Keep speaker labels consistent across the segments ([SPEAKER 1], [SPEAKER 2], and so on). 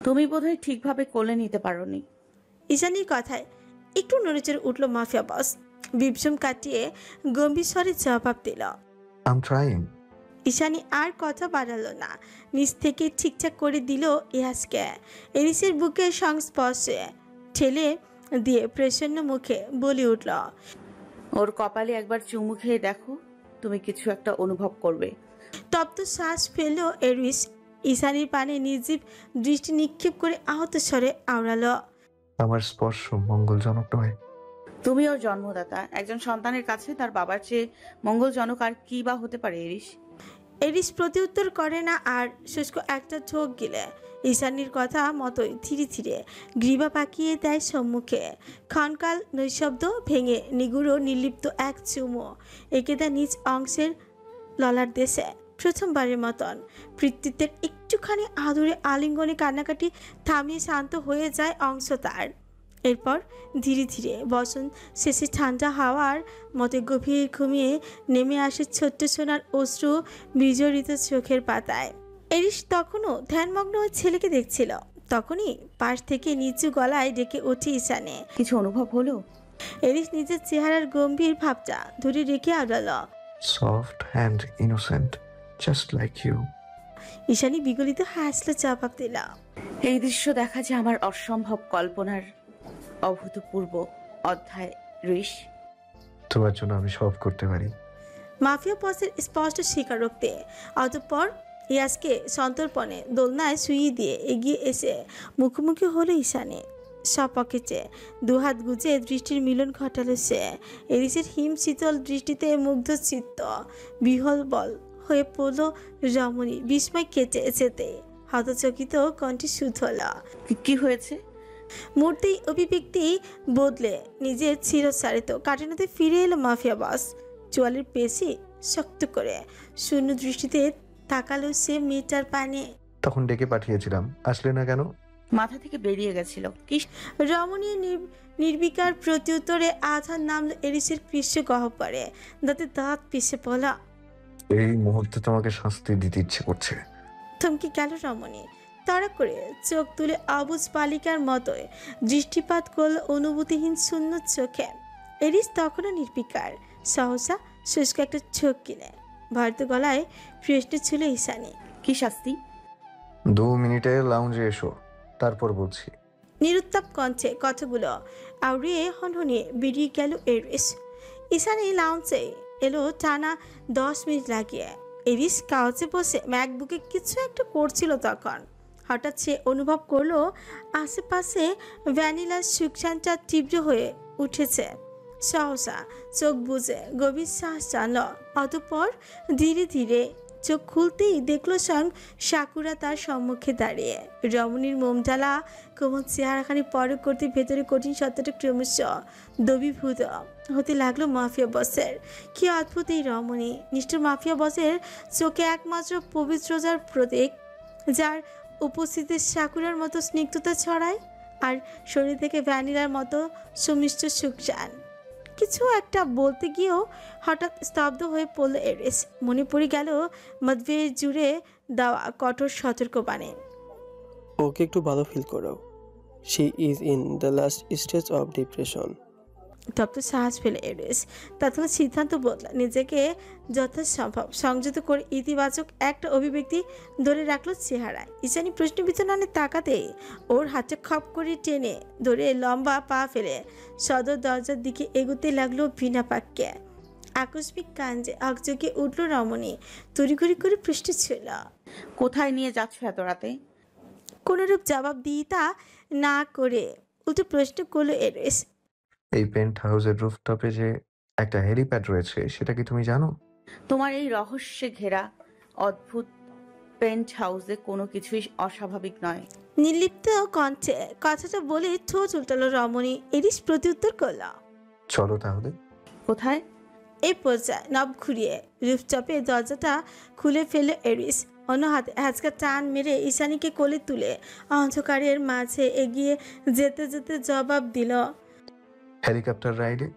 [SPEAKER 1] তুমি বোধহয় ঠিকভাবে কোলে নিতে পারোনি।
[SPEAKER 2] ঈশানীর কথায় একটু নড়েচড়ে উঠল মাফিয়া বস। বিভ্রম কাটিয়ে গম্ভীর স্বরে জবাব দিল।
[SPEAKER 3] I am trying.
[SPEAKER 2] ঈশানী আর কথা বাড়ালো না, নিচ থেকে ঠিকঠাক করে দিল ইহাজকে। এরিসের বুকের সংস্পর্শে ঠেলে দিয়ে প্রসন্ন মুখে বলে উঠল,
[SPEAKER 1] ওর কপালে একবার চুমু খেয়ে দেখো, তুমি কিছু একটা অনুভব করবে।
[SPEAKER 2] তপ্ত শ্বাস ফেলল এরিস। ঈশানীর পানে নির্জীব দৃষ্টি নিক্ষেপ করে আহত স্বরে আওড়ালো,
[SPEAKER 3] আমার স্পর্শ মঙ্গলজনক নয়।
[SPEAKER 1] তুমি ওর জন্মদাতা, একজন সন্তানের কাছে তার বাবার চেয়ে মঙ্গলজনক আর কি বা হতে পারে এরিস?
[SPEAKER 2] এরিস প্রতিউত্তর করে না, আর শুষ্ক একটা ঠোক গিলে ঈশানীর কথা মতোই ধীরে ধীরে গ্রীবা পাকিয়ে দেয় সম্মুখে। ক্ষণকাল নৈশব্দ ভেঙে নিগুড়ো নির্লিপ্ত এক চুমো এঁকে দেয় নিজ অংশের ললার দেশে। প্রথমবারের মতন পিতৃত্বের একটুখানি আদুরে আলিঙ্গনে কান্নাকাটি থামিয়ে শান্ত হয়ে যায় অংশ তার। এরপর ধীরে ধীরে বসন্ত শেষে ঠান্ডা হাওয়ার মতে গভীর ঘুমিয়ে নেমে আসে ছোট্ট সোনার অশ্রু বিজড়িত চোখের পাতায়। এরিস তখনও ধ্যানমগ্ন হয়ে ছেলেকে দেখছিল। তখনই পাশ থেকে নিচু গলায় ডেকে ওঠে ঈশানে,
[SPEAKER 1] কিছু অনুভব হলো?
[SPEAKER 2] এরিস নিজের চেহারার গম্ভীর ভাবটা ধরে রেখে আওড়াল,
[SPEAKER 3] soft and innocent, just like you.
[SPEAKER 2] Ishani বিগলিত হাসলে জবাব দিল,
[SPEAKER 1] এই দৃশ্য দেখা যে আমার অসম্ভব কল্পনার অভূতপূর্ব অধ্যায় ঋষ।
[SPEAKER 3] তোমার জন্য আমি সব করতে পারি।
[SPEAKER 2] মাফিয়া বসের স্পষ্ট স্বীকারোক্তি। অতঃপর ইয়াসকে সন্তর্পণে দোলনায় শুইয়ে দিয়ে এগিয়ে এসে মুখোমুখি হলো ঈশানে। সপকেচে দুহাত গুজে দৃষ্টির মিলন ঘটালো সে। এরিসের হিম শীতল দৃষ্টিতে মুগ্ধ চিত্ত বিহল বল হয়ে পড়ল রমণী। বিস্ময় কেটে যেতে হতচকিত কণ্ঠে শুধল,
[SPEAKER 1] কি হয়েছে?
[SPEAKER 2] মুহূর্তেই অভিব্যক্তি বদলে নিজের চিরসারিত কাটানোতে ফিরে এলো মাফিয়া বস। চোয়ালের পেশি শক্ত করে শূন্য দৃষ্টিতে তাকালো সে মেয়েটার পানে।
[SPEAKER 3] তখন ডেকে পাঠিয়েছিলাম, আসলে না কেন?
[SPEAKER 1] মাথা থেকে বেরিয়ে গেছিল। কি?
[SPEAKER 2] রমণী নির্বিকার প্রত্যুত্তরে আধার নামলো এরিসের কৃষ্ণ গহ্বরে। দাঁতে দাঁত পিষে বলা,
[SPEAKER 3] এই মুহূর্তে তোমাকে শাস্তি দিতে ইচ্ছে করছে।
[SPEAKER 2] থমকে গেল রমণী। তাড়া করে চোখ তুলে অবুঝ বালিকার মতোই দৃষ্টিপাত করল অনুভূতিহীন শূন্য চোখে। এরিস তখনও নির্বিকার। সহসা শুষ্ক একটা চোখ কিনে ভারত গলায় প্রশ্ন ছিল ঈশানী,
[SPEAKER 1] কি শাস্তি?
[SPEAKER 3] 2 মিনিটে লাউঞ্জে এসো, তারপর বলছি।
[SPEAKER 2] নিরুত্তাপ কণ্ঠে কথাগুলো আউড়িয়ে হনহনিয়ে বেরিয়ে গেল এরিস। ঈশানী লাউঞ্জে এলো টানা 10 মিনিট লাগিয়ে। এরিস কাউচে বসে ম্যাকবুকে কিছু একটা করছিল। তখন হঠাৎ সে অনুভব করলো আশেপাশে ভ্যানিলার সুখসানটা তীব্র হয়ে উঠেছে। সহসা চোখ বুজে গভীর শ্বাস টানল। অতঃপর ধীরে ধীরে চোখ খুলতেই দেখলো স্বয়ং সাকুরা তার সম্মুখে দাঁড়িয়ে। রমণীর মোমডালা কোমল চেহারাখানি পরখ করতে ভেতরে কঠিন সত্তাটা ক্রমশ দবিভূত হতে লাগলো মাফিয়া বসের। কি অদ্ভুত এই রমণী! নিষ্ঠুর মাফিয়া বসের চোখে একমাত্র পবিত্রতার প্রতীক, যার উপস্থিতিতে সাকুরার মতো স্নিগ্ধতা ছড়ায়, আর শরীর থেকে ভ্যানিলার মতো সুমিষ্ট সুখসান। কিছু একটা বলতে গিয়েও হঠাৎ স্তব্ধ হয়ে পড়ল এরিস। মনে পড়ে গেল মদভের জুড়ে দেওয়া কঠোর সতর্কবাণী,
[SPEAKER 4] ওকে একটু ভালো ফিল করো, she is in the last stage of depression.
[SPEAKER 2] তপ্ত সাহস পেল এরিস। তৎক্ষণাৎ সিদ্ধান্ত বদলা নিজেকে যথাসম্ভব সংযত করে ইতিবাচক একটা অভিব্যক্তি ধরে রাখলো চেহারায়। ঈশানী প্রশ্নবিচরণে তাকাতে ওর হাতটা খপ করে টেনে ধরে লম্বা পা ফেলে সদর দরজার দিকে এগোতে লাগলো বিনা পাককে। আকস্মিক কাণ্ডে একযোগে উঠল রমণী। তড়িঘড়ি করে পৃষ্ঠ ছিল,
[SPEAKER 1] কোথায় নিয়ে যাচ্ছ এত রাতে?
[SPEAKER 2] কোনরূপ জবাব দিয়ে তা না করে উল্টো প্রশ্ন করলো এরিস,
[SPEAKER 3] এই পেন্ট হাউসের রুফটপে যে একটা হেলিপ্যাড রয়েছে, সেটা কি তুমি জানো?
[SPEAKER 1] তোমার এই রহস্যে ঘেরা অদ্ভুত পেন্ট হাউসে কোনো কিছুই অস্বাভাবিক নয়।
[SPEAKER 2] নির্লিপ্ত কণ্ঠে কথাটা বলে ঠোঁট উল্টালো রমণী। এরিস প্রত্যুত্তর করল,
[SPEAKER 3] চলো তাহলে।
[SPEAKER 1] কোথায়?
[SPEAKER 2] এই পর্যায়ে নব ঘুরিয়ে রুফটপে দরজাটা খুলে ফেলল এরিস। অন্য হাতে হ্যাচকা টান মেরে ঈশানীকে কোলে তুলে অন্ধকারের মাঝে এগিয়ে যেতে যেতে জবাব দিল,
[SPEAKER 3] হেলিকপ্টার রাইডে।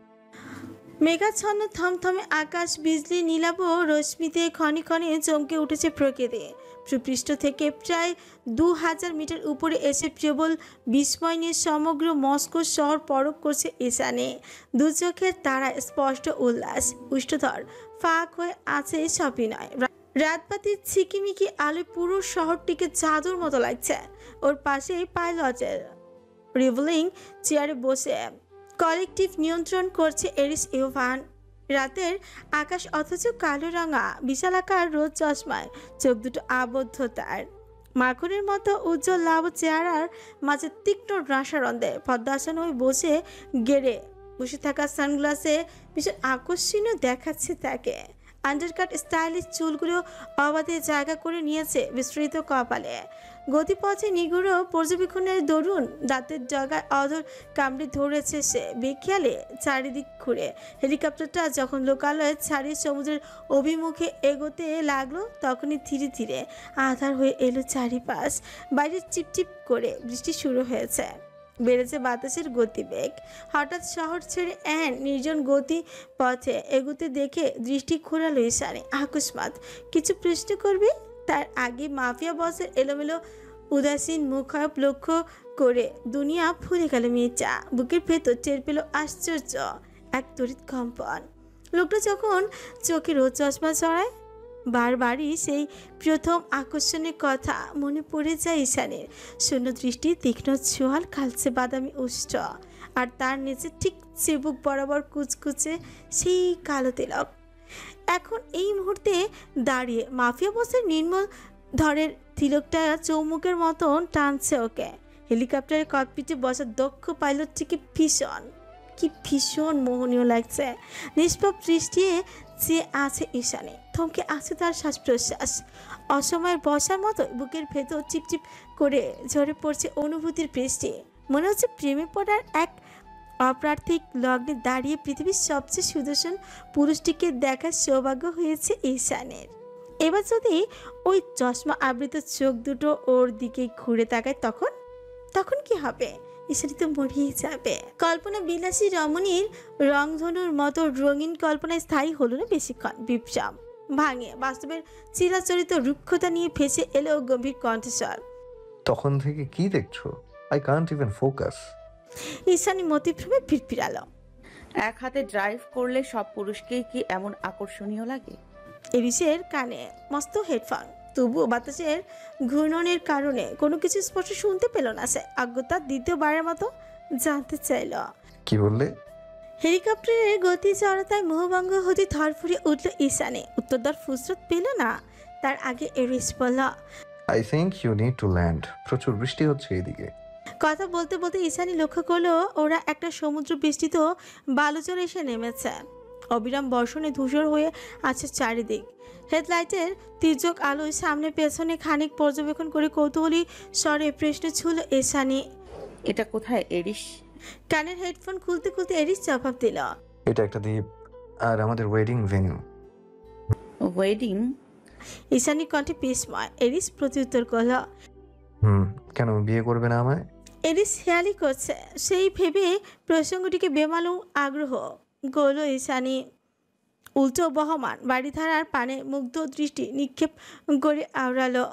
[SPEAKER 2] মেঘাচ্ছন্ন থমথমে আকাশ, বিজলি নীলাভ রশ্মিতে ক্ষণে ক্ষণে চমকে উঠেছে প্রকৃতি। সুপৃষ্ঠ থেকে প্রায় 2000 মিটার উপরে এসে প্রবল বিস্ময় নিয়ে সমগ্র মস্কো শহর পরখ করছে ঈশানে। দু চোখের তারা স্পষ্ট উল্লাস, উষ্ঠধর ফাঁক হয়ে আছে সবিনয়। রাতবাতির ছিকিমিকি আলোয় পুরো শহরটিকে জাদুর মতো লাগছে। ওর পাশে পাইলটের রিভলিং চেয়ারে বসে কালেকটিভ নিয়ন্ত্রণ করছে এরিস ইউভান। রাতের আকাশ অথচ কালো রঙা, বিশালাকার রোদ চশমায় চোখ দুটো আবদ্ধ তার। মাখনের মতো উজ্জ্বল লাভ চেহারার মাঝে তীক্ষ্ণ রাসারন্ধে পদ্মাসন হয়ে বসে থাকা সানগ্লাসে ভীষণ আকর্ষণীয় দেখাচ্ছে তাকে। আন্ডারকাট স্টাইলিশ চুলগুলো অবাধে জায়গা করে নিয়েছে বিস্তৃত কপালে। গতিপথে নিগুড়ো পর্যবেক্ষণের দরুন দাঁতের জগায় অধর কামড়ে ধরেছে সে। বেখেয়ালে চারিদিক ঘুরে হেলিকপ্টারটা যখন লোকালয়ে ছাড়িয়ে সমুদ্রের অভিমুখে এগোতে লাগলো, তখনই ধীরে ধীরে আধার হয়ে এলো চারিপাশ। বাইরে চিপচিপ করে বৃষ্টি শুরু হয়েছে, বেড়েছে বাতাসের গতিবেগ। হঠাৎ শহর ছেড়ে নির্জন গতি পথে এগুতে দেখে দৃষ্টি ঘোরালো ঈশানে। আকস্মাত কিছু প্রশ্ন করবে তার আগে মাফিয়া বসের এলোমেলো উদাসীন মুখায়ব লক্ষ্য করে দুনিয়া ভুলে গেল মেয়েটা। বুকের ভেতর টের পেল আশ্চর্য এক তড়িৎ কম্পন। লোকটা যখন চোখে রোদ চশমা চড়ায়, বারবারই সেই প্রথম আকর্ষণের কথা মনে পড়ে যায় ঈশানের। শূন্য দৃষ্টি, তীক্ষ্ণ ছোঁয়াল, কালচে বাদামি উষ্ঠ, আর তার নিচে ঠিক চিবুক বরাবর কুচকুচে সেই কালো তিলক। এখন এই মুহূর্তে দাঁড়িয়ে মাফিয়া বসের নির্মল ধরের তিলকটা চৌমুকের মতন টানছে ওকে। হেলিকপ্টারের ককপিটে বসা দক্ষ পাইলটটিকে ভীষণ মোহনীয় লাগছে। নিষ্পাপ দৃষ্টি যে আছে ঈশানে, থমকে আছে তার শ্বাস প্রশ্বাস। অসময়ের বসার মতো বুকের ভেতর চিপচিপ করে ঝরে পড়ছে অনুভূতির বৃষ্টি। মনে হচ্ছে প্রেমে পড়ার এক অপ্রার্থিক লগ্নে দাঁড়িয়ে পৃথিবীর সবচেয়ে সুদর্শন পুরুষটিকে দেখার সৌভাগ্য হয়েছে ঈশানের। এবার যদি ওই চশমা আবৃত চোখ দুটো ওর দিকে ঘুরে তাকায়, তখন কি হবে? ঈশানী তো মরিয়ে যাবে। কল্পনা বিলাসী রমণীর রংধনুর মতো রঙিন কল্পনায় স্থায়ী হলো না বেশিক্ষণ। বিপসাম ভাঙে বাস্তবের চিরাচরিত রুক্ষতা নিয়ে ভেসে এলো গম্ভীর কণ্ঠস্বর।
[SPEAKER 3] তখন থেকে কি দেখছো? I can't even focus.
[SPEAKER 2] Ishani মতিভ্রমে ফিরফিরালো।
[SPEAKER 1] এক হাতে ড্রাইভ করলে সব পুরুষকেই কি এমন আকর্ষণীয় লাগে?
[SPEAKER 2] এরিসের কানে মস্ত হেডফোন, তবুও বাতাসের ঘূর্ণনের কারণে কোনো কিছু স্পষ্ট শুনতে পেল না সে। অজ্ঞতা দ্বিতীয়বারের মতো জানতে চাইল।
[SPEAKER 3] কি বললে?
[SPEAKER 2] হেলিকপ্টারের গতি জড়তায় মোহভঙ্গ হতে ধরফুরে উঠল ঈশানে। উত্তরদার ফুসরত পেল না, তার আগে এরিস বলল,
[SPEAKER 3] I think you need to land. প্রচুর বৃষ্টি হচ্ছে এইদিকে।
[SPEAKER 2] কথা বলতে বলতে ঈশানী লক্ষ্য করলো ওরা একটা সমুদ্র বেষ্টিত বালুচরে এসে নেমেছে। অবিরাম বর্ষণে ধূসর হয়ে আছে চারিদিক। হেডলাইটের তির্যক আলোয় সামনে পেছনে খানিক পর্যবেক্ষণ করে কৌতূহলী স্বরে প্রশ্ন ছুঁল ঈশানী।
[SPEAKER 1] এটা কোথায় এরিস?
[SPEAKER 2] কানের হেডফোন খুলতে খুলতে এরিস জবাব দিল,
[SPEAKER 3] এটা একটা দ্বীপ আর আমাদের ওয়েডিং ভেন্যু।
[SPEAKER 1] ওয়েডিং?
[SPEAKER 2] ঈশানী কণ্ঠে বিস্ময়। এরিস প্রত্যুত্তর করল,
[SPEAKER 3] কেন বিয়ে করবে না আমায়?
[SPEAKER 2] এরিস হেয়ালি করছে সেই ভেবে প্রসঙ্গটিকে বেমালুম আগ্রহ করল ঈশানী। উল্টো বহমান বাড়িধারার পানে মুগ্ধ দৃষ্টি নিক্ষেপ করে আওড়ালো।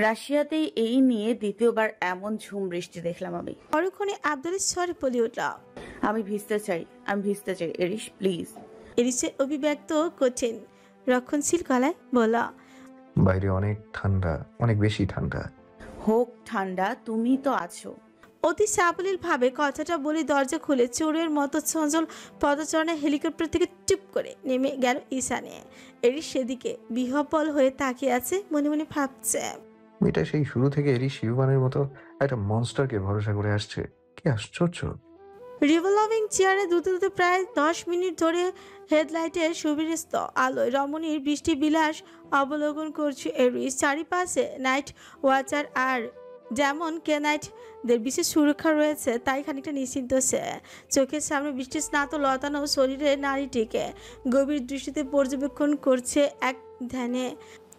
[SPEAKER 1] রাশিয়াতেই এই নিয়ে দ্বিতীয়বার এমন ঝুম বৃষ্টি দেখলাম আমি।
[SPEAKER 2] পরক্ষণে আব্দুলের স্বরে বলে উঠল,
[SPEAKER 1] আমি ভিজতে চাই এরিস প্লিজ।
[SPEAKER 2] এরিসের অভিব্যক্ত কঠিন রক্ষণশীল গলায় বলা,
[SPEAKER 3] বাইরে অনেক ঠান্ডা, অনেক বেশি ঠান্ডা।
[SPEAKER 1] হোক ঠান্ডা, তুমি তো আছো।
[SPEAKER 2] অতি সাবলীল ভাবে কথাটা বলে দরজা খুলে চোরের মতো চঞ্চল পদচারণে হেলিকপ্টার থেকে টুপ করে নেমে গেল ঈশানে। এরিস সেদিকে বিহ্বল হয়ে তাকিয়ে আছে, মনে মনে ভাবছে,
[SPEAKER 3] মেয়েটা সেই শুরু থেকে এরি শিববানের মতো একটা মনস্টারকে ভরসা করে আসছে। কি আশ্চর্য।
[SPEAKER 2] রিভলভিং চেয়ারে দুতে প্রায় 10 মিনিট ধরে হেডলাইটের সুবিন্যস্ত আলোয় রমণীর বৃষ্টি বিলাস অবলোকন করছে এরিস। চারিপাশে নাইট ওয়াচার আর যেমন কেনাইটদের বিশেষ সুরক্ষা রয়েছে, তাই খানিকটা নিশ্চিন্ত সে। চোখের সামনে বৃষ্টি স্নাত লতানো শরীরের নারীটিকে গভীর দৃষ্টিতে পর্যবেক্ষণ করছে এক ধ্যানে।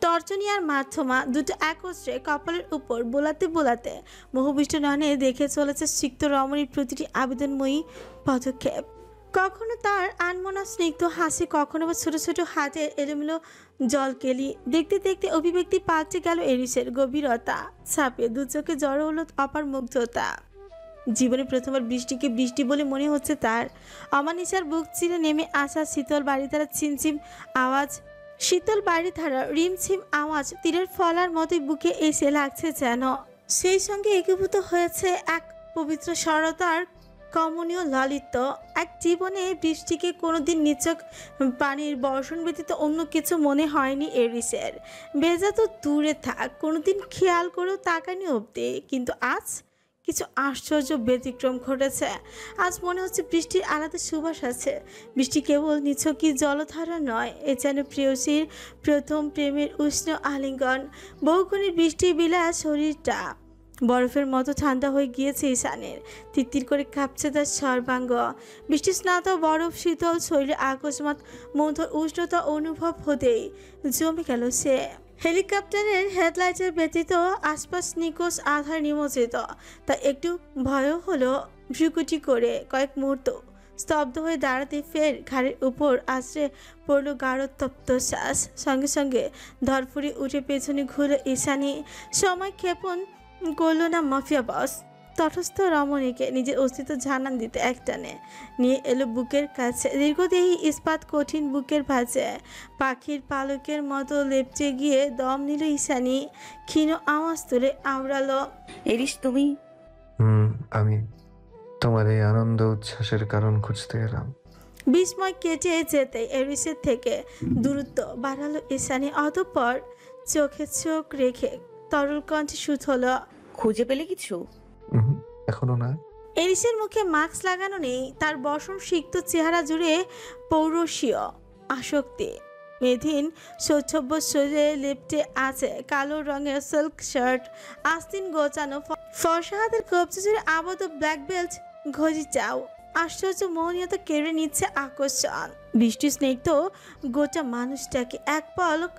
[SPEAKER 2] তর্জনী আর মাধ্যমা দুটো একত্রে কপালের উপর বোলাতে বোলাতে মোহবিষ্ট নয়নে দেখে চলেছে সিক্ত রমণীর প্রতিটি আবেদনময়ী পদক্ষেপ। কখনো তার আনমনা স্নিগ্ধ হাসি, কখনো বা ছোট ছোট হাতে এলোমেলো জলকেলি। দেখতে দেখতে অভিব্যক্তি পাল্টে গেল এরিসের। গভীরতা ছাপে দু চোখে জড়ো হলো অপার মুগ্ধতা। জীবনে প্রথমবার বৃষ্টিকে বৃষ্টি বলে মনে হচ্ছে তার। অমানিসার বুক চিরে নেমে আসা শীতল বাড়িধারা ছিমছিম আওয়াজ, শীতল বাড়িধারা রিমছিম আওয়াজ তীরের ফলার মতোই বুকে এসে লাগছে যেন। সেই সঙ্গে একীভূত হয়েছে এক পবিত্র সরতার কমনীয় লালিত্য। এক জীবনে বৃষ্টিকে কোনোদিন নিছক পানির বর্ষণ ব্যতীত অন্য কিছু মনে হয়নি এরিসের। বেজা তো দূরে থাক, কোনোদিন খেয়াল করেও তাকানি অবধি। কিন্তু আজ কিছু আশ্চর্য ব্যতিক্রম ঘটেছে। আজ মনে হচ্ছে বৃষ্টির আলাদা সুবাস আছে। বৃষ্টি কেবল নিছকই জলধারা নয়, এ যেন প্রেয়সীর প্রথম প্রেমের উষ্ণ আলিঙ্গন। বহুক্ষণের বৃষ্টি বিলাস শরীরটা বরফের মতো ঠান্ডা হয়ে গিয়েছে ঈশানের। তিত্তির করে কাঁপছে তার সর্বাঙ্গ। বৃষ্টি স্নাত বরফ শীতল শরীরে আকস্মাৎ মধুর উষ্ণতা অনুভব হতেই জমে গেল সে। হেলিকপ্টারের হেডলাইটের ব্যতীত আশপাশ নিকোষ আধার নিমজ্জিত। তা একটু ভয়ও হলো। ভ্রুকুটি করে কয়েক মুহূর্ত স্তব্ধ হয়ে দাঁড়াতে ফের ঘাড়ের উপর আশ্রে পড়ল গাঢ় তপ্ত শ্বাস। সঙ্গে সঙ্গে ধরফুরি উঠে পেছনে ঘুরল ঈশানী। সময় ক্ষেপণ করল না মাফিয়া বস। তটস্থ রমণীকে নিজের অস্তিত্ব জানান দিতে একটানে নিয়ে এলো বুকের কাছে। দীর্ঘদেহী ইস্পাত কঠিন বুকের ভাঁজে পাখির পালকের মতো লেপচে গিয়ে দম নিল ঈশানী। ক্ষীণ আওয়াজ তুলে আওড়ালো,
[SPEAKER 1] এরিস তুমি?
[SPEAKER 3] আমি তোমার এই আনন্দ উচ্ছ্বাসের কারণ খুঁজতে এলাম।
[SPEAKER 2] বিস্ময় কেটে যেতে এরিসের থেকে দূরত্ব বাড়ালো ঈশানী। অতঃপর চোখে চোখ রেখে তরল কণ্ঠে শুধ হলো,
[SPEAKER 1] খুঁজে পেলে কিছু?
[SPEAKER 3] এখনো না।
[SPEAKER 2] এরিসের মুখে মাস্ক লাগানো নেই। তার বসন সিক্ত চেহারা জুড়ে পৌরসীয় আসক্তি। মেধিন সৌচ্ছব্য শরীরে লেপটে আছে কালো রঙের সিল্ক শার্ট, আস্তিন গোছানো ফর্সা হাতের কবজি জুড়ে আবদ্ধ ব্ল্যাক বেল্ট ঘড়ি চাও। আশ্চর্য মোহনীয়তা কেড়ে নিচ্ছে আকর্ষণ। বৃষ্টি স্নিগ্ধ গোটা মানুষটাকে এক পলক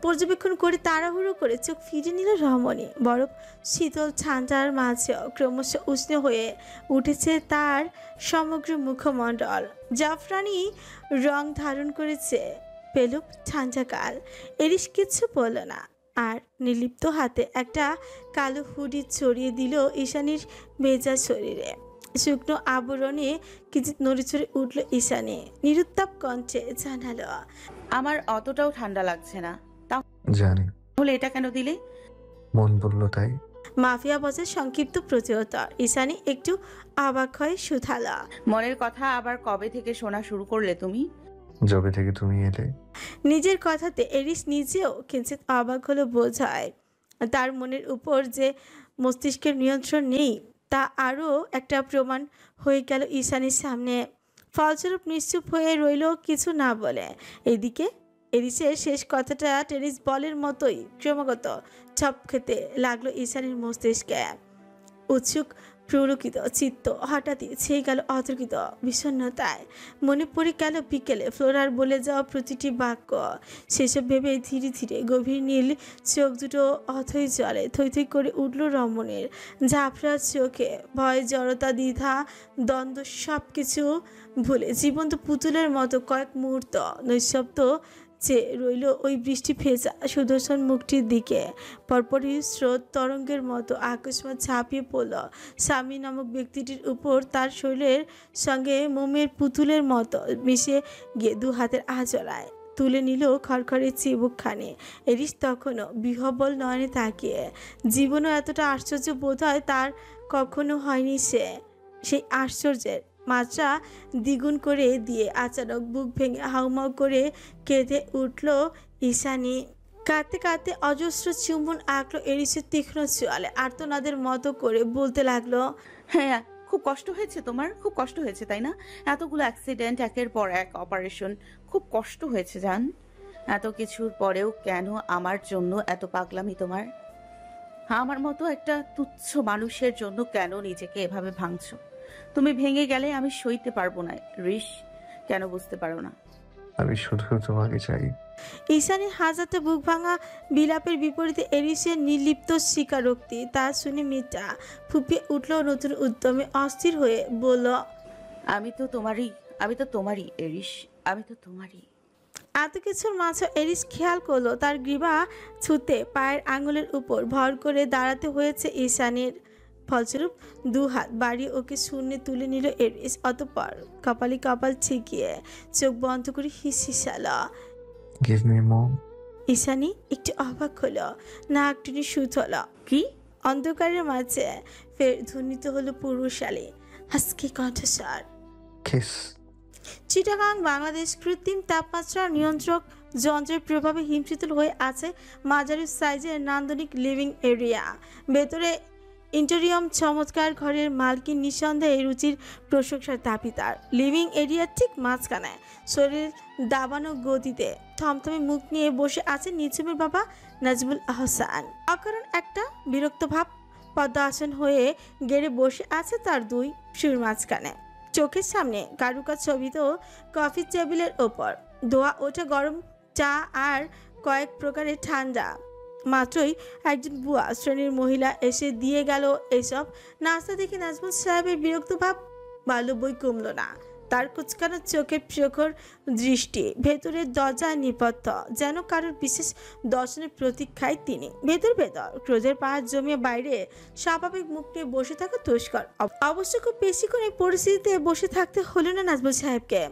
[SPEAKER 2] পর্যবেক্ষণ করে তাড়াহুড়ো করে চোখ ফিরে নিল রমণী। বরফ শীতল ঠান্ডার মাঝেও ক্রমশ উষ্ণ হয়ে উঠেছে তার সমগ্র মুখমণ্ডল। জাফরানি রং ধারণ করেছে পেলুক ঠান্ডাকাল। এরিস কিছু বলল না, আর নির্লিপ্ত হাতে একটা কালো হুডি ছড়িয়ে দিল ঈশানীর ভেজা শরীরে। শুকনো আবরণে কিছু নড়েচড়ে উঠল ঈশানী। নিরুত্তাপ কণ্ঠে জানালো,
[SPEAKER 1] আমার অতটাও ঠান্ডা লাগছে না।
[SPEAKER 3] জানি।
[SPEAKER 1] তাহলে এটা কেন দিলে?
[SPEAKER 3] মন বললো তাই।
[SPEAKER 2] মাফিয়া বসের সংক্ষিপ্ত প্রতিউত্তর। ঈশানী একটু অবাক হয়ে শুধালা,
[SPEAKER 1] মনের কথা আবার কবে থেকে শোনা শুরু করলে তুমি?
[SPEAKER 3] যবে থেকে তুমি এলে।
[SPEAKER 2] নিজের কথাতে এরিস নিজেও কিঞ্চিত অবাক হলো বোঝায়। তার মনের উপর যে মস্তিষ্কের নিয়ন্ত্রণ নেই তা আরও একটা প্রমাণ হয়ে গেল ঈশানীর সামনে। ফলস্বরূপ নিশ্চুপ হয়ে রইল, কিছু না বলে। এদিকে এরিসের শেষ কথাটা টেনিস বলের মতোই ক্রমাগত ছপ খেতে লাগলো ঈশানীর মস্তিষ্কে। উৎসুক প্রলোকিত চিত্ত হঠাৎই ছেয়ে গেল অতর্কিত বিষণ্ণতায়। মনে পড়ে গেল বিকেলে ফ্লোরার বলে যাওয়া প্রতিটি বাক্য। সেসব ভেবে ধীরে ধীরে গভীর নীল চোখ দুটো অথই জলে থই থই করে উঠল রমণীর। ঝাপড়া চোখে ভয়, জড়তা, দ্বিধা, দ্বন্দ্ব সব কিছু ভুলে জীবন্ত পুতুলের মতো কয়েক মুহূর্ত নৈশব্দ যে রইল ওই বৃষ্টি ভেজা সুদর্শন মুখটির দিকে। পরপরই স্রোত তরঙ্গের মতো আকস্মাৎ ঝাঁপিয়ে পড়ল স্বামী নামক ব্যক্তিটির উপর। তার শরীরের সঙ্গে মোমের পুতুলের মতো মিশে গিয়ে দু হাতের আঁচলায় তুলে নিল খড়খড়ে চিবুকখানে। এরিস তখনও বিহ্বল নয়নে তাকিয়ে। জীবনও এতটা আশ্চর্য বোধ হয় তার কখনো হয়নি। সেই আশ্চর্যের মাত্রা দ্বিগুণ করে দিয়ে আচানক বুক ভেঙে হাউমাউ করে কেঁদে উঠল ঈশানী। কাঁদতে কাঁদতে অজস্র চুম্বন আঁকলো এরিসের তীক্ষ্ণ চোয়ালে। আর্তনাদের মতো করে বলতে লাগলো,
[SPEAKER 1] হ্যাঁ, খুব কষ্ট হয়েছে তোমার, খুব কষ্ট হয়েছে তাই না? এতগুলো অ্যাক্সিডেন্ট, একের পর এক অপারেশন, খুব কষ্ট হয়েছে জান। এত কিছুর পরেও কেন আমার জন্য এত পাগলামি তোমার? আমার মতো একটা তুচ্ছ মানুষের জন্য কেন নিজেকে এভাবে ভাঙছো? তুমি ভেঙে গেলে আমি সইতে পারবো না রিশ। কেন বুঝতে পারো না?
[SPEAKER 3] আমি শুধু তোমাকে চাই।
[SPEAKER 2] ঈশানীর হাজারটা বুক ভাঙা বিলাপের বিপরীতে এরিসের নির্লিপ্ত স্বীকারোক্তি। তা শুনে মিতা ফুপিয়ে উঠল নতুন উদ্যমে। অস্থির হয়ে বলল,
[SPEAKER 1] আমি তো তোমারই আমি তো তোমারই এরিস, আমি তো তোমারই।
[SPEAKER 2] এত কিছুর মাঝে এরিস খেয়াল করলো তার গ্রীবা ছুতে পায়ের আঙুলের উপর ভর করে দাঁড়াতে হয়েছে ঈশানের। ফলস্বরূপ দু হাত বাড়িয়ে ওকে শূন্যে তুলে নিল এরিস। অতঃপর কপালে কপাল ঠেকিয়ে চোখ বন্ধ করে হিসিসাল।
[SPEAKER 3] Give me mom.
[SPEAKER 2] ঈশানী একটু অবাক হলো, নাক টেনে শুধল।
[SPEAKER 1] কি?
[SPEAKER 2] অন্ধকারের মাঝে ফের ধ্বনিত হলো পুরুষালী হাস্কি কণ্ঠস্বর।
[SPEAKER 3] কিস।
[SPEAKER 2] চিটাগাং বাংলাদেশ কৃত্রিম তাপমাত্রা নিয়ন্ত্রক যন্ত্রের প্রভাবে হিমশীতল হয়ে আছে মাঝারি সাইজের নান্দনিক লিভিং এরিয়া। ভেতরে ইন্টেরিয়ম চমৎকার ঘরের মালকিন নিঃসন্দেহে রুচির প্রশংসার দাবিদার। লিভিং এরিয়ার ঠিক মাঝখানে শরীর দাবানো গতিতে থমথমে মুখ নিয়ে বসে আছে নিঝুমের বাবা নাজমুল আহসান। অকারণ একটা বিরক্ত ভাব পদ্মাসন হয়ে গেড়ে বসে আছে তার দুই শির মাঝখানে। চোখের সামনে কারুকাজ ছবিত কফি টেবিলের ওপর ধোয়া ওঠা গরম চা আর কয়েক প্রকারের ঠান্ডা। মাত্রই একজন বুয়া শ্রেণীর মহিলা এসে দিয়ে গেল এসব নাস্তা দেখে নাজমুল সাহেবের বিরক্ত ভাব বাল্য বই কমল না। তার কুচকানো চোখের প্রখর দৃষ্টি ভেতরের দরজায় নিবদ্ধ, যেন কারোর বিশেষ দর্শনের প্রতীক্ষায় তিনি। ভেতর ক্রোধের পাহাড় জমিয়ে বাইরে স্বাভাবিক মুখ নিয়ে বসে থাকা দুষ্কর। অবশ্য খুব বেশিক্ষণ এই পরিস্থিতিতে বসে থাকতে হলো না নাজমুল সাহেবকে।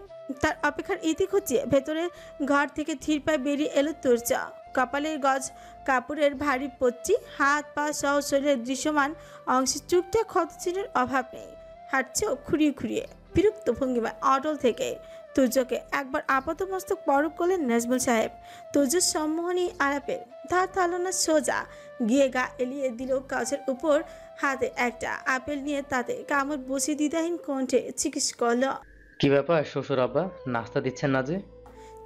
[SPEAKER 2] তার অপেক্ষার ইতি খুঁজিয়ে ভেতরের ঘর থেকে ধীর পায়ে বেরিয়ে এলো তুর্যা। কপালের গজ কাপড়ের ভারী পচ্চি, হাত পা সহ শরীরের দৃশ্যমান অংশে চুপটা ক্ষতচিহ্নের অভাব নেই। হাঁটছে খুঁড়িয়ে খুঁড়িয়ে বিরক্ত ভঙ্গিমায় অটল থেকে তুর্যকে একবার আপাতমস্তক পরখ করলেন নাজমুল সাহেব। তুর্যর সম্মোহনী আলাপের ধার থালনা সোজা গিয়ে গা এলিয়ে দিল কাছের উপর হাতে একটা আপেল নিয়ে তাতে কামড় বসে দ্বিধাহীন কণ্ঠে জিজ্ঞেস করল,
[SPEAKER 5] কি ব্যাপার শ্বশুর আব্বা, নাস্তা দিচ্ছেন না যে?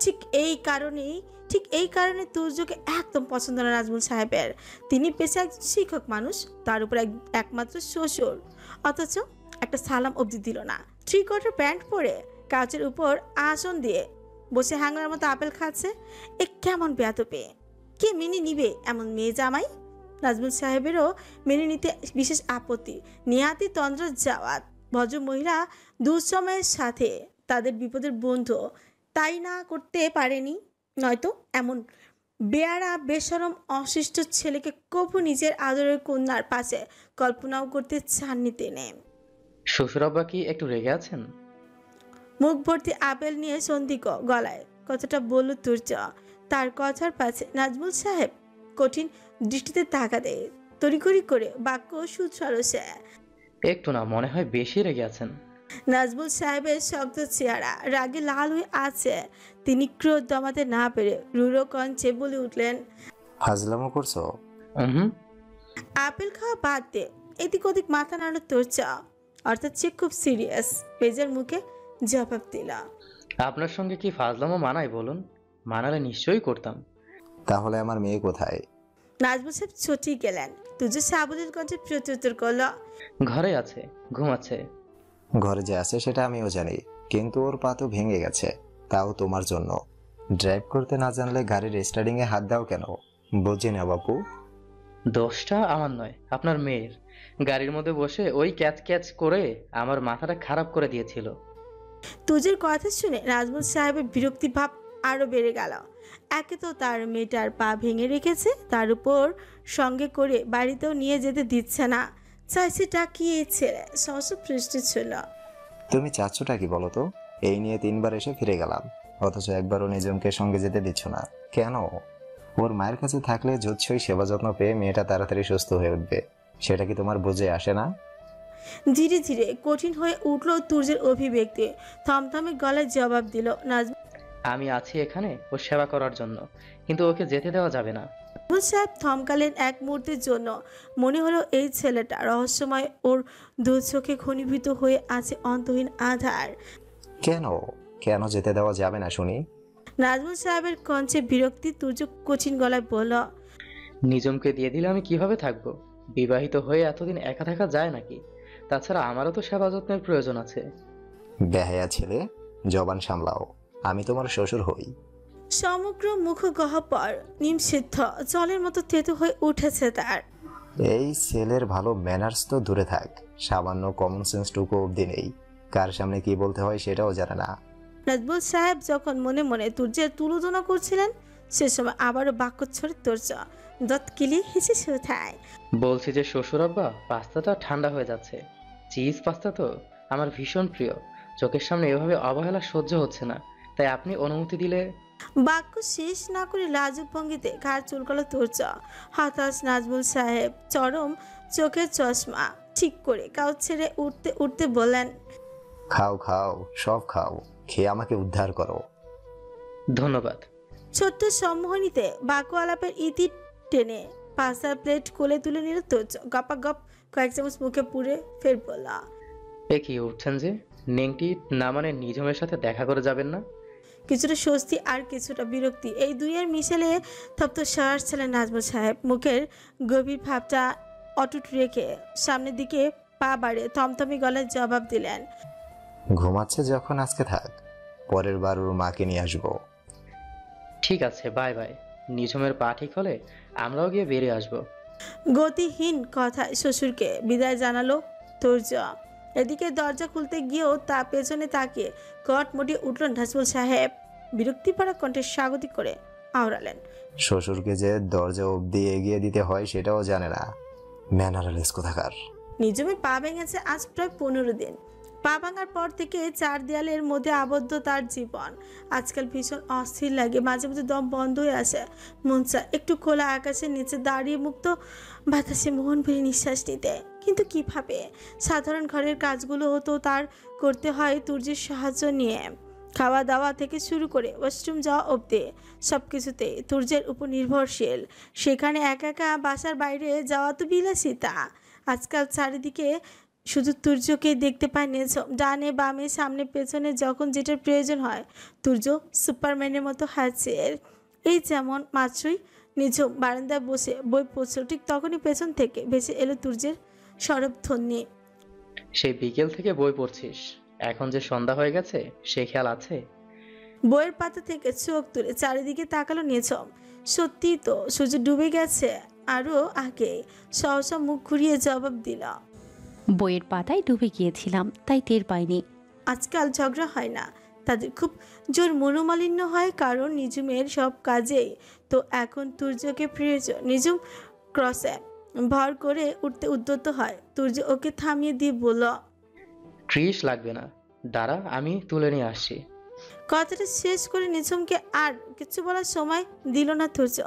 [SPEAKER 2] ঠিক এই কারণে তুর্যকে একদম পছন্দ না নাজমুল সাহেবের। তিনি পেশা একজন শিক্ষক মানুষ, তার উপর একমাত্র শ্বশুর, অথচ একটা সালাম অবধি দিল না। 3/4 প্যান্ট পরে কাচের উপর আসন দিয়ে বসে হ্যাংলার মতো আপেল খাচ্ছে। এ কেমন বেয়াদবি! কে মেনে নিবে এমন মেয়ে জামাই? নাজমুল সাহেবেরও মেনে নিতে বিশেষ আপত্তি। নিহাতি তন্দ্র জাওয়াত ভদ্র মহিলা দুঃসময়ের সাথে তাদের বিপদের বন্ধু, তাই না করতে পারেনি। নয়তো এমন বেয়ারা বেশরম অশিষ্ট ছেলেকে কভু নিজের আদরের কন্যার পাশে কল্পনাও করতে চাননি তিনি।
[SPEAKER 5] শ্বশুর আব্বা কি একটু রেগে আছেন?
[SPEAKER 2] মুখ ভর্তি আপেল নিয়ে সন্দিক গলায় কথাটা বলল তুর্য। তার কথার পাশে নাজমুল সাহেব কঠিন দৃষ্টিতে তাকাতে তড়িঘড়ি করে বাক্য সুসরসে।
[SPEAKER 5] একটু না, মনে হয় বেশি রেগে আছেন।
[SPEAKER 2] নাজমুল সাহেবের শক্ত চেহারা রাগে লাল হয়ে আছে। তিনি ক্রোধ দমাতে না পেরে রুড়ো কণ্ঠে বলে উঠলেন,
[SPEAKER 6] ফাজলামো করছো?
[SPEAKER 2] আপেল খাওয়া বাদ দে। এদিক ওদিক মাথা নাড়ো তুর্য, অর্থাৎ সে খুব সিরিয়াস পেজের মুখে জবাব দিল,
[SPEAKER 5] আপনার সঙ্গে কি ফাজলামো মানায় বলুন? মানালে নিশ্চয়ই করতাম।
[SPEAKER 6] তাহলে আমার মেয়ে কোথায়?
[SPEAKER 2] নাজমুল সাহেব ছুটি গেলেন। তুর্য সাবলীল কণ্ঠে প্রত্যুত্তর করল,
[SPEAKER 5] ঘরে আছে, ঘুমাচ্ছে।
[SPEAKER 6] ঘরে যে আছে সেটা আমিও জানি, কিন্তু ওর পা তো ভেঙে গেছে, তাও তোমার জন্য। ড্রাইভ করতে না জানলে গাড়ির স্টার্টিং এ হাত দাও কেন? বুঝি না বাপু।
[SPEAKER 5] দোষটা আমার নয়, আপনার মেয়ের। গাড়ির মধ্যে বসে ওই ক্যাচ ক্যাচ করে আমার মাথাটা খারাপ করে দিয়েছিল।
[SPEAKER 2] তুর্যের কথা শুনে নাজমুল সাহেবের বিরক্তি ভাব আরো বেড়ে গেল। একে তো তার মেয়েটার পা ভেঙে রেখেছে, তার উপর সঙ্গে করে বাড়িতেও নিয়ে যেতে দিচ্ছে না। চাইছে টাকিয়ে ছেড়ে সহজ পৃষ্টি ছিল।
[SPEAKER 6] তুমি চাচ্ছটা কি বলো তো? এই নিয়ে 3 বার এসে ফিরে গেলাম, অথচ একবারও নিজমকে সঙ্গে যেতে দিচ্ছ না কেন? ওর মায়ের কাছে থাকলে যুৎসই সেবা যত্ন পেয়ে মেয়েটা তাড়াতাড়ি সুস্থ হয়ে উঠবে, সেটা কি তোমার বুঝে আসে না?
[SPEAKER 2] ধীরে ধীরে কঠিন হয়ে উঠল তুর্যের অভিব্যক্তি। থমথমে গলায় জবাব দিল, নাজমুল
[SPEAKER 5] আমি আছি এখানে ওর সেবা করার জন্য, কিন্তু ওকে যেতে দেওয়া যাবে না।
[SPEAKER 2] সাহেব থমকালেন এক মুহূর্তের জন্য। মনে হলো এই ছেলেটা রহস্যময়, ওর দু চোখে ঘনীভূত হয়ে আছে অন্তহীন আধার।
[SPEAKER 6] কেন কেন যেতে দেওয়া যাবে না শুনি?
[SPEAKER 2] নাজমুল সাহেবের কণ্ঠে বিরক্তি। তুর্য কঠিন গলায় বলল,
[SPEAKER 5] নিজমকে দিয়ে দিলে আমি কিভাবে থাকবো? বিবাহিত হয়ে এতদিন একা থাকা যায় নাকি? তাছাড়া আমারও তো সেবা যত্নের প্রয়োজন আছে।
[SPEAKER 6] বেহায়া ছেলে, জবান সামলাও, আমি তোমার শ্বশুর হই।
[SPEAKER 2] সমগ্র মুখ গহ্বর নিমসিদ্ধ জলের মতো তেতো হয়ে উঠেছে তার।
[SPEAKER 6] এই ছেলের ভালো ম্যানার্স তো দূরে থাক, সামান্য কমন সেন্সটুকু অবধি নেই। কার সামনে কি বলতে হয় সেটাও জানে না।
[SPEAKER 2] নাজমুল সাহেব যখন মনে মনে তুর্যের তুলোধনা করছিলেন সে সময় আবারও বাক্যচ্ছরে তুর্য দত কিলি হেসে শুধায়।
[SPEAKER 5] বলছি যে শ্বশুর আব্বা, পাস্তাটা ঠান্ডা হয়ে যাচ্ছে। চিজ পাস্তা তো আমার ভীষণ প্রিয়। চোখের সামনে এভাবে অবহেলা সহ্য হচ্ছে না, তাই আপনি অনুমতি দিলে।
[SPEAKER 2] বাক্য শেষ না করে লাজুক ভঙ্গিতে ঘাড় চুলকালো তুর্য। হতাশ নাজমুল সাহেব চরম চোখের চশমা ঠিক করে কাউচ ছেড়ে উঠতে উঠতে বললেন,
[SPEAKER 6] খাও খাও, সব খাও, খেয়ে আমাকে উদ্ধার করো।
[SPEAKER 5] ধন্যবাদ।
[SPEAKER 2] ছোট্ট সম্মোহনীতে বাক্য আলাপের ইতি টেনে পাস্তার প্লেট কোলে তুলে নিল তুর্য। গপা গপ কয়েক চামচ মুখে পুরে ফের বলল,
[SPEAKER 5] এ কি উঠছেন যে? নেংটি না মানে নিঝুমের সাথে দেখা করে যাবেন না?
[SPEAKER 2] কিছুটা স্বস্তি আর কিছুটা বিরক্তি এই দুইয়ের মিশেলে তপ্ত শ্বাস ছিলেন নাজমুল সাহেব। মুখের গভীর ভাবটা অটুট রেখে সামনের দিকে পা বাড়িয়ে থমথমি গলায় জবাব দিলেন,
[SPEAKER 6] ঘুমাচ্ছে যখন আজকে থাক, পরের বার ওর মাকে নিয়ে আসবো।
[SPEAKER 5] ঠিক আছে, বাই বাই। নিঝুমের পা ঠিক হলে আমরাও গিয়ে বেরিয়ে আসবো।
[SPEAKER 2] গতিহীন কথায় শ্বশুরকে বিদায় জানালো তুর্য। এদিকে দরজা খুলতে গিয়েও তা পেছনে তাকিয়ে কট মুটিয়ে উঠল নাজমুল সাহেব। বিরক্তি ভরা কণ্ঠে স্বাগতিক করে আওড়ালেন,
[SPEAKER 6] শ্বশুরকে যে দরজা অবধি এগিয়ে দিতে হয় সেটাও জানে না, ম্যানারলেস কোথাকার।
[SPEAKER 2] নিঝুমের পা ভেঙেছে আজ প্রায় 15 দিন। পা ভাঙার পর থেকে 4 দেয়ালের মধ্যে আবদ্ধ তার জীবন। আজকাল ভীষণ অস্থির লাগে, মাঝে মাঝে দম বন্ধ হয়ে আসে। মন চায় একটু খোলা আকাশের নিচে দাঁড়িয়ে মুক্ত বাতাসে মন ভরে নিঃশ্বাস নিতে, কিন্তু কিভাবে? সাধারণ ঘরের কাজগুলো হতো তার করতে হয় তুর্যের সাহায্য নিয়ে। খাওয়া দাওয়া থেকে শুরু করে ওয়াশরুম যাওয়া অবধি সব কিছুতে তুর্যের উপর নির্ভরশীল। সেখানে একা একা বাসার বাইরে যাওয়া তো বিলাসিতা। আজকাল চারিদিকে শুধু তুর্যকে দেখতে পায় নিঝুম। ডানে বামে সামনে পেছনে যখন যেটার প্রয়োজন হয় তুর্য সুপারম্যানের মতো হাজির। এই যেমন মাত্রই নিঝুম বারান্দায় বসে বই পড়ছিল, ঠিক তখনই পেছন থেকে ভেসে এলো তুর্যের সরবধ্বনি।
[SPEAKER 5] সেই বিকেল থেকে বই পড়ছিস, এখন যে সন্ধ্যা হয়ে গেছে সে খেয়াল আছে?
[SPEAKER 2] বইয়ের পাতা থেকে চোখ তুলে চারিদিকে তাকালো নিঝুম। সত্যি তো সূর্য ডুবে গেছে আরও আগে। সহসা মুখ ঘুরিয়ে জবাব দিল,
[SPEAKER 7] বইয়ের পাতায় ডুবে গিয়েছিলাম, তাই টের পাইনি।
[SPEAKER 2] আজকাল ঝগড়া হয় না, তাদের খুব জোর মনোমালিন্য হয়, কারণ নিঝুমের সব কাজেই তো এখন তুর্যকে প্রয়োজন। নিঝুম ক্রসে ভর করে উঠতে উদ্যত হয়। তুর্য ওকে থামিয়ে দিয়ে বলল,
[SPEAKER 5] ট্রিশ লাগবে না, দাঁড়া আমি তুলে নিয়ে আসছি।
[SPEAKER 2] কথাটা শেষ করে নিঝুমকে আর কিছু বলার সময় দিল না তুর্য।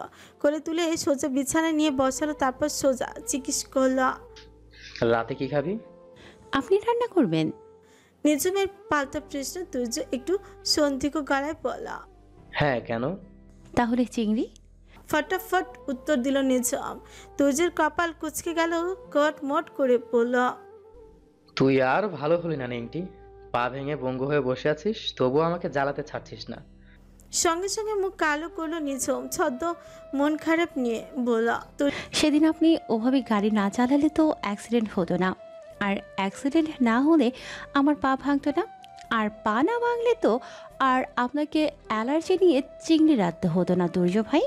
[SPEAKER 2] কোলে তুলে সোজা বিছানায় নিয়ে বসালো, তারপর সোজা জিজ্ঞেস করল,
[SPEAKER 5] রাতে কি খাবি?
[SPEAKER 7] আপনি রান্না করবেন?
[SPEAKER 2] নিঝুমের পাল্টা প্রশ্ন তুর্য একটু সন্দিগ্ধ গলায় বলল,
[SPEAKER 5] হ্যাঁ, কেন?
[SPEAKER 7] তাহলে চিংড়ি।
[SPEAKER 2] ফটাফট উত্তর দিল নিঝুম। তুর্যের কপাল কুঁচকে গেল, কট মট করে বলল,
[SPEAKER 5] তুই আর ভালো হলি না নেংটি। পা ভেঙে বঙ্গ হয়ে বসে আছিস, তবুও আমাকে জ্বালাতে ছাড়ছিস না।
[SPEAKER 2] সঙ্গে সঙ্গে মুখ কালো করলো নিঝুম ছদ্ম মন খারাপ নিয়ে বলল,
[SPEAKER 7] সেদিন আপনি ওভাবে গাড়ি না চালালে তো অ্যাক্সিডেন্ট হতো না, আর অ্যাক্সিডেন্ট না হলে আমার পা ভাঙতো না, আর পা না ভাঙলে তো আর আপনাকে অ্যালার্জি নিয়ে চিংড়ি রাখতে হতো না তুর্য ভাই।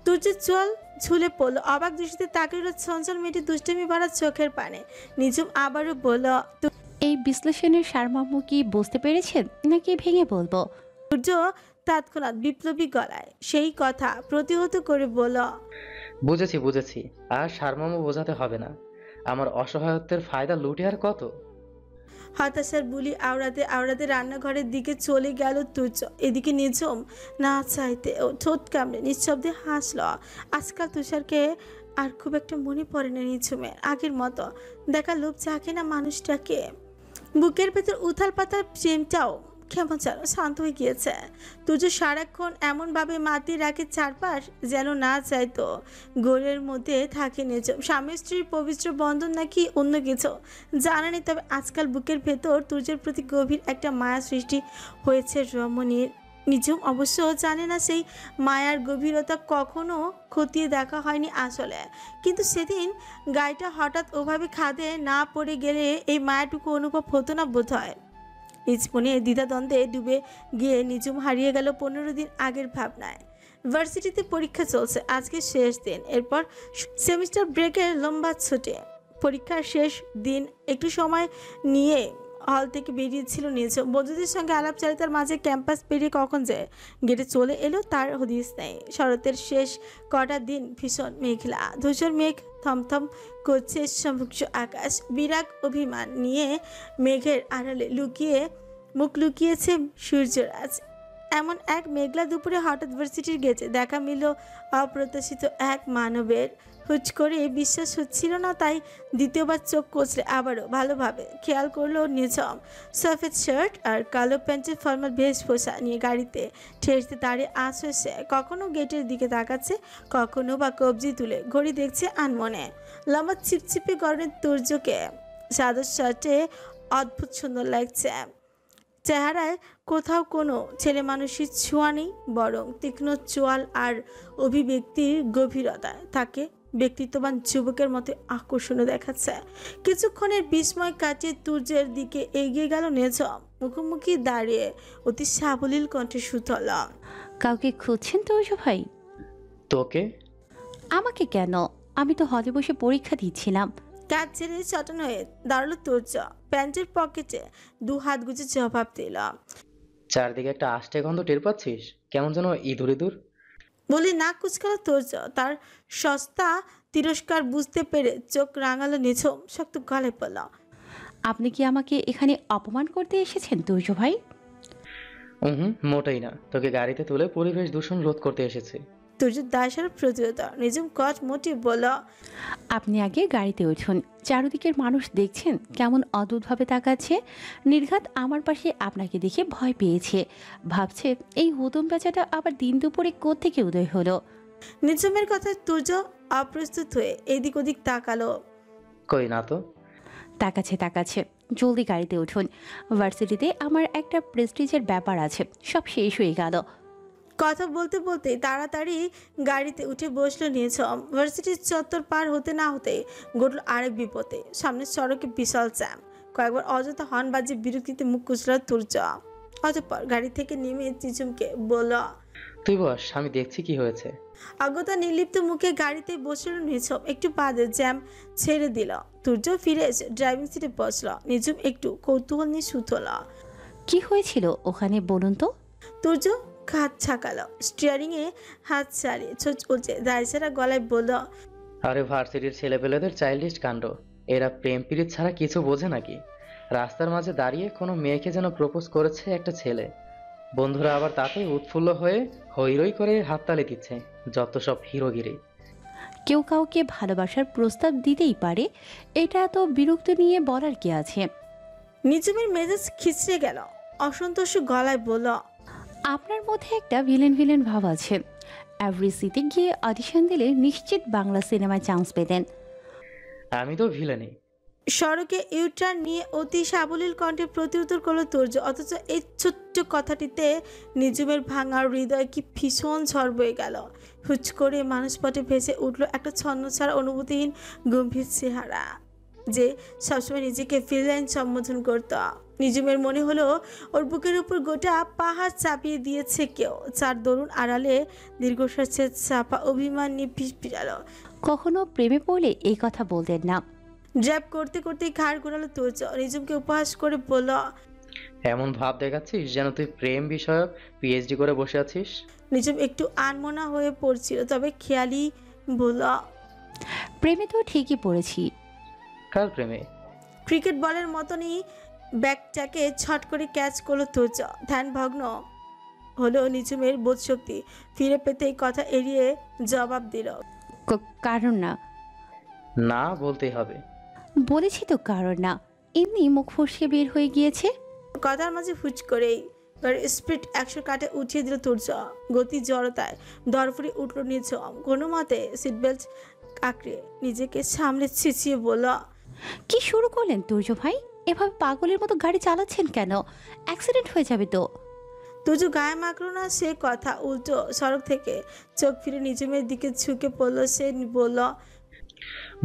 [SPEAKER 2] তুর্যের চল ঝুলে পড়লো। অবাক দৃষ্টিতে তাকিয়ে রইল চঞ্চল মেয়েটি দুষ্টুমি ভরা চোখের পানে। নিঝুম আবারও বলল,
[SPEAKER 7] এই বিশ্লেষণের সারমর্ম কি বুঝতে পেরেছেন নাকি ভেঙে বলবো?
[SPEAKER 2] তুর্য তৎক্ষণাৎ বিপ্লবী গলায় সেই কথা প্রতিহত করে বলল,
[SPEAKER 5] বুঝেছি বুঝেছি, আর সারমর্ম বোঝাতে হবে না। আমার অসহায়ত্বের ফায়দা লুটে আর কত।
[SPEAKER 2] হতাশার বুলি আওড়াতে আওড়াতে রান্নাঘরের দিকে চলে গেল তুর্য। এদিকে নিঝুম না চাইতে ও ঠোঁট কামড়ে নিঃশব্দে হাসল। আজকাল তুষারকে আর খুব একটা মনে পড়ে না নিঝুমের আগের মতো। দেখা লোভ জাগে না মানুষটাকে। বুকের ভেতর উথাল পাতাল প্রেমটাও কেমন যেন শান্ত হয়ে গিয়েছে। তুর্য সারাক্ষণ এমনভাবে মাতিয়ে রাখে চারপাশ যেন না চাইতো গোলের মধ্যে থাকে নিঝুম। স্বামী স্ত্রীর পবিত্র বন্ধন নাকি অন্য কিছু জানা নেই, তবে আজকাল বুকের ভেতর তুর্যের প্রতি গভীর একটা মায়া সৃষ্টি হয়েছে রমণীর। নিঝুম অবশ্য জানে না সেই মায়ার গভীরতা কখনো খতিয়ে দেখা হয়নি আসলে, কিন্তু সেদিন গাড়িটা হঠাৎ ওভাবে খাদে না পড়ে গেলে এই মায়াটুকু অনুভব হতো না বোধ হয়। নিজ মনে দ্বিধাদ্বন্দ্বে ডুবে গিয়ে নিঝুম হারিয়ে গেল 15 দিন আগের ভাবনায়। ভার্সিটিতে পরীক্ষা চলছে, আজকে শেষ দিন, এরপর সেমিস্টার ব্রেকের লম্বা ছুটি। পরীক্ষার শেষ দিন একটু সময় নিয়ে হল থেকে বেরিয়েছিল নিজম। বন্ধুদের সঙ্গে আলাপচারিতার মাঝে ক্যাম্পাস পেরিয়ে কখন যে গেটে চলে এলো তার হদিস নেই। শরতের শেষ কটা দিন ভীষণ মেঘলা, ধূসর মেঘ থমথম করছে সমুচ্চ আকাশ। বিরাগ অভিমান নিয়ে মেঘের আড়ালে মুখ লুকিয়েছে সূর্যরাজ। এমন এক মেঘলা দুপুরে হঠাৎ ভার্সিটির গেটে দেখা মিলল অপ্রত্যাশিত এক মানবের। হুট করে বিশ্বাস হচ্ছিল না, তাই দ্বিতীয়বার চোখ কচলে আবারও ভালোভাবে খেয়াল করলো নিজম। সফেদ শার্ট আর কালো প্যান্টের ফর্মাল বেশভূষা নিয়ে গাড়িতে ঠেসতে দাঁড়িয়ে আছে সে। কখনো গেটের দিকে তাকাচ্ছে, কখনো বা কবজি তুলে ঘড়ি দেখছে আনমনে। লম্বা চিপচিপে গরমের তুর্যকে সাদা শার্টে অদ্ভুত সুন্দর লাগছে। চেহারায় কোথাও কোনো ছেলে মানুষের ছোঁয়া নেই, বরং তীক্ষ্ণ চোয়াল আর অভিব্যক্তির গভীরতায় তাকে ব্যক্তিত্ববান যুবকের মতো আকর্ষণীয় দেখাচ্ছে। কিছুক্ষণের বিস্ময় কাটিয়ে তুর্যের দিকে এগিয়ে গেল নিজম। মুখোমুখি দাঁড়িয়ে অতি সাবলীল কণ্ঠে সুতল,
[SPEAKER 7] কাউকে খুঁজছেন তুর্য ভাই?
[SPEAKER 5] তোকে?
[SPEAKER 7] আমাকে কেন? আমি তো হলে বসে পরীক্ষা দিচ্ছিলাম।
[SPEAKER 2] কাজ ছেড়ে চটন হয়ে দাঁড়ালো তুর্য, প্যান্টের পকেটে দু হাত গুজে জবাব দিল।
[SPEAKER 5] চারদিকে একটা আষ্টে গন্ধ টের পাচ্ছিস? কেমন যেন ইঁদুর ইঁদুর।
[SPEAKER 2] বলে নাক কুচকালো তুর্য। তার সস্তা তিরস্কার বুঝতে পেরে চোখ রাঙালো নিঝুম, শক্ত গলায় পড়ল,
[SPEAKER 7] আপনি কি আমাকে এখানে অপমান করতে এসেছেন তুর্য ভাই?
[SPEAKER 5] মোটেই না, তোকে গাড়িতে তুলে পরিবেশ দূষণ রোধ করতে এসেছি।
[SPEAKER 2] তুর্য দায়সার প্রতিরোধ। নিঝুম কট মোটি বলল,
[SPEAKER 7] আপনি আগে গাড়িতে উঠুন। চারদিকের মানুষ দেখছেন কেমন অদ্ভুতভাবে তাকাচ্ছে। নির্ঘাত আমার পাশে আপনাকে দেখে ভয় পেয়েছে, ভাবছে এই হুতুম বেচাটা আবার দিন দুপুরে কোত্থেকে উদয় হলো।
[SPEAKER 2] নিঝুমের কথায় তুর্য অপ্রস্তুত হয়ে এদিক ওদিক তাকালো।
[SPEAKER 5] কই না তো।
[SPEAKER 7] তাকাচ্ছে, জলদি গাড়িতে উঠুন। ভার্সিটিতে আমার একটা প্রেস্টিজের ব্যাপার আছে, সব শেষ হয়ে গেল।
[SPEAKER 2] কথা বলতে বলতে তাড়াতাড়ি গাড়িতে উঠে বসলো নিঝুম। ভার্সিটির চত্বর পার হতে না হতে ঘটল আরেক বিপদে। সামনের সড়কে বিশাল জ্যাম। কয়েকবার অযথা হর্ন বাজিয়ে বিরক্তিতে মুখ কুচল তুর্য। অতঃপর গাড়ি থেকে নেমে নিঝুমকে বলল,
[SPEAKER 5] তুই বস, আমি দেখছি কি হয়েছে।
[SPEAKER 2] অজ্ঞতা নির্লিপ্ত মুখে গাড়িতে বসল নিঝুম। একটু বাদে জ্যাম ছেড়ে দিল। তুর্য ফিরে এসে ড্রাইভিং সিটে বসল। নিঝুম একটু কৌতূহল নিয়ে সুতল।
[SPEAKER 7] কি হয়েছিল ওখানে বলুন তো?
[SPEAKER 2] তুর্য হাত ছাকালো, স্টিয়ারিং এ হাত চালিয়ে ছোট উঠে দায়সারা গলায় বলল,
[SPEAKER 5] আরে ভার্সিটির ছেলেপেলেদের চাইল্ডিশ কাণ্ড। এরা প্রেম প্রীতি ছাড়া কিছু বোঝে নাকি? রাস্তার মাঝে দাঁড়িয়ে কোনো মেয়েকে যেন প্রপোজ করেছে একটা ছেলে, বন্ধুরা আবার তাতেই উৎফুল্ল হয়ে হৈরৈ করে হাততালি দিচ্ছে। যত সব হিরোগিরি।
[SPEAKER 7] কেউ কাউকে ভালোবাসার প্রস্তাব দিতেই পারে, এটা তো বিরক্ত নিয়ে বলার কি আছে?
[SPEAKER 2] নিঝুমের মেজাজ খিচড়ে গেল। অসন্তোষ গলায় বলল,
[SPEAKER 7] আপনার মধ্যে একটা ভিলেন ভাব আছে। এভরিসিতে গিয়ে অডিশন দিলে নিশ্চিত বাংলা সিনেমায় চান্স পেতেন।
[SPEAKER 5] আমি তো ভিলেনি।
[SPEAKER 2] সড়কে ইউটার্ন নিয়ে অতি সাবলীল কণ্ঠে প্রতিউত্তর করলো তুর্য। অথচ এই ছোট্ট কথাটিতে নিঝুমের ভাঙা হৃদয় কি ভীষণ ঝড় বয়ে গেল। হুচ করে মানুষপটে ভেসে উঠলো একটা ছন্নছাড়া অনুভূতিহীন গম্ভীর চেহারা, যে সবসময় নিজেকে ভিলেন সম্বোধন করত। নিঝুমের মনে হলো ওর বুকের উপর গোটা পাহাড় চাপিয়ে দিয়েছে কেউ। যার দরুন আড়ালে দীর্ঘশ্বাসের চাপা অভিমান নিয়ে পিছপিড়ালো।
[SPEAKER 7] কখনো প্রেমে পড়লে এই কথা বলতেন না।
[SPEAKER 2] ড্রাইভ করতে করতেই ঘাড় ঘোরালো তুর্য। নিঝুমকে উপহাস করে বলল,
[SPEAKER 5] এমন ভাব দেখাচ্ছিস যেন তুই প্রেম বিষয়ক পিএইচডি করে বসে আছিস।
[SPEAKER 2] নিঝুম একটু আনমনা হয়ে পড়ছিল, তবে খেয়ালি বলল,
[SPEAKER 7] প্রেমে তো ঠিকই পড়েছি।
[SPEAKER 5] কার প্রেমে?
[SPEAKER 2] ক্রিকেট বলের মতনই ব্যাগটাকে ছট করে ক্যাচ করলো তুর্য। ধ্যানভগ্ন হলো নিঝুমের বোধশক্তি ফিরে পেতেই কথা এড়িয়ে জবাব দিল,
[SPEAKER 7] কারণ না।
[SPEAKER 5] না বলতেই হবে।
[SPEAKER 7] বলেছি তো কারণ না, এমনি মুখ ফসকে বের হয়ে গিয়েছে।
[SPEAKER 2] কথার মাঝে হুচ করেই গাড়ির স্পিড 100 কাটে উঠিয়ে দিল তুর্য। গতি জড়তায় দরফুরে উঠল নিঝুম। কোনো মতে সিট বেল্ট আঁকড়ে নিজেকে সামলে ছিছিয়ে বলল,
[SPEAKER 7] কি শুরু করলেন তুর্য ভাই? এভাবে পাগলের মতো গাড়ি চালাচ্ছেন কেন? অ্যাক্সিডেন্ট হয়ে যাবে তো।
[SPEAKER 2] তুজু গায়ে মাখলো না সে কথা। উল্টো সড়ক থেকে চোখ ফিরে নিঝুমের দিকে ঝুঁকে পড়লো সে। বলল,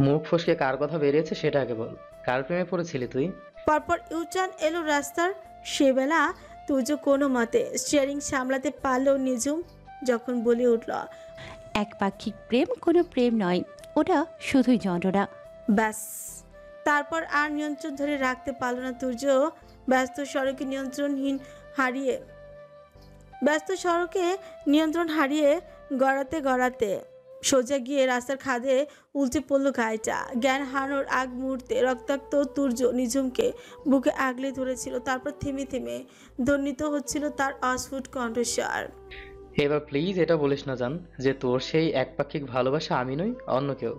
[SPEAKER 5] মুখ ফসকে কার কথা বেরিয়েছে সেটা আগে বল। কার প্রেমে পড়েছিলি তুই?
[SPEAKER 2] পরপর ইউটার্ন এলো রাস্তার। সেবেলা তুজু কোনো মতে স্টিয়ারিং সামলাতে পারলো নিঝুম যখন বলে উঠল,
[SPEAKER 7] একপাক্ষিক প্রেম কোনো প্রেম নয়, ওটা শুধুই যন্ত্রণা।
[SPEAKER 2] ব্যাস তারপর আর নিয়ন্ত্রণ ধরে রাখতে পারল না তুর্য। ব্যস্ত সড়কে নিয়ন্ত্রণ হারিয়ে গড়াতে গড়াতে সোজা গিয়ে রাস্তার খাদে উল্টে পড়ল গাড়িটা। জ্ঞান হারানোর আগ মুহূর্তে রক্তাক্ত তুর্য নিঝুমকে বুকে আগলে ধরেছিল। তারপর থেমে থেমে ধ্বনিত হচ্ছিল তার অস্ফুট কণ্ঠস্বর।
[SPEAKER 5] এবার প্লিজ এটা বলিস না জান যে তোর সেই একপাক্ষিক ভালোবাসা আমি নই, অন্য কেউ।